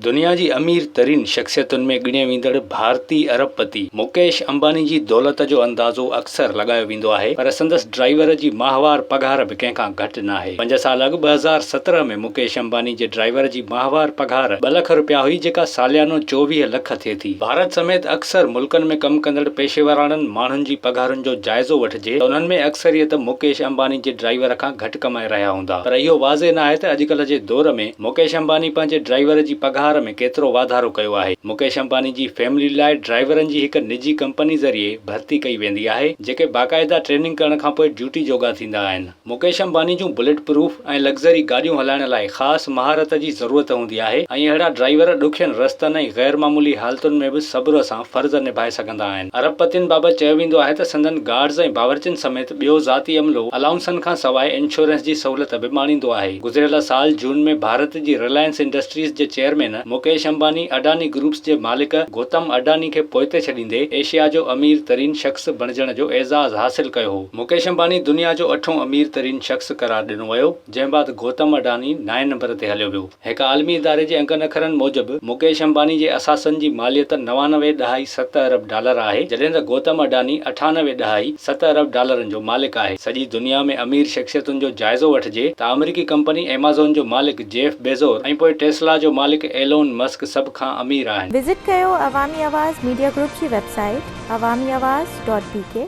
दुनिया जी अमीर तरीन शख्सियतुनि में गिणे वेंदड़ भारतीय अरबपति मुकेश अंबानी जी दौलत जो अंदाज़ो अक्सर लगायो वेंदो आहे, पर संदसि ड्राइवर जी माहवार पघार बि कंहिंखां घटि न आहे। 5 साल अॻु 2017 में मुकेश अंबानी जे ड्राइवर जी माहवार पघार 2 लख रुपया हुई, जेका सालियानो 24 लख थिए थी। भारत समेत अक्सर मुल्कनि में कम कंदड़ पेशेवराननि माण्हुनि जी पघारुनि जो जाइज़ो वठिजे त उन्हनि में अक्सरियत मुकेश अंबानी जे ड्राइवर खां घटि कमाए रहिया हूंदा, पर इहो वाज़े न आहे त अॼुकल्ह जे दौर में मुकेश अंबानी पंहिंजे ड्राइवर जी पघार में केतिरो वाधारो कयो आहे। मुकेश अंबानी जी फैमिली लाइ ड्राइवरनि जी हिकु निजी कंपनी ज़रिए भर्ती कई वेंदी आहे, जेके बाक़ाइदा ट्रेनिंग करण खां पोइ ड्यूटी जोगा थींदा आहिनि। मुकेश अंबानी जूं बुलेट प्रूफ ऐं लग्ज़री गाॾियूं हलाइण लाइ ख़ासि महारत जी ज़रूरत हूंदी आहे ऐं अहिड़ा ड्राइवर ॾुखियनि रस्तनि ऐं ग़ैर मामूली हालतुनि में बि सब्र सां फ़र्ज़ निभाए सघंदा आहिनि। अरबपतियुनि बाबति चयो वेंदो आहे त संदन गार्ड्स ऐं बावर्चियुनि समेत ॿियो ज़ाती अमलो अलाउंसनि खां सवाइ इंश्योरेंस जी सहूलियत बि माणींदो आहे। गुज़िरियल साल जून में भारत जी रिलायंस इंडस्ट्रीज़ जे चेयरमैन मुकेश अंबानी अडानी ग्रुप्स जे मालिक गौतम अडानी खे पोइते छॾींदे एशिया जो अमीर तरीन शख़्स बणजण जो एज़ाज़ हासिल कयो हो। मुकेश अंबानी दुनिया जो 8हों अमीर तरीन शख़्स करार ॾिनो वियो, जंहिं बाद गौतम अडानी 9 नंबर ते हलियो वियो। हिकु आलमी इदारे जे अंकन अखरनि मूजिबि मुकेश अंबानी जे असासनि जी मालियत 99.7 अरब डॉलर आहे, जॾहिं त गौतम अडानी 98.7 अरब डॉलरनि जो मालिक आहे। सॼी दुनिया में अमीर शख़्सियतुनि जो जाइज़ो वठिजे त अमेरिकी कंपनी एमेज़ॉन जो मालिक जेफ बेज़ोस ऐं पोइ टेस्ला जो मालिक एलोन मस्क सभ खां अमीर आहिनि। विज़िट कयो अवामी आवाज़ मीडिया ग्रुप जी वेबसाइट awamiawaz.pk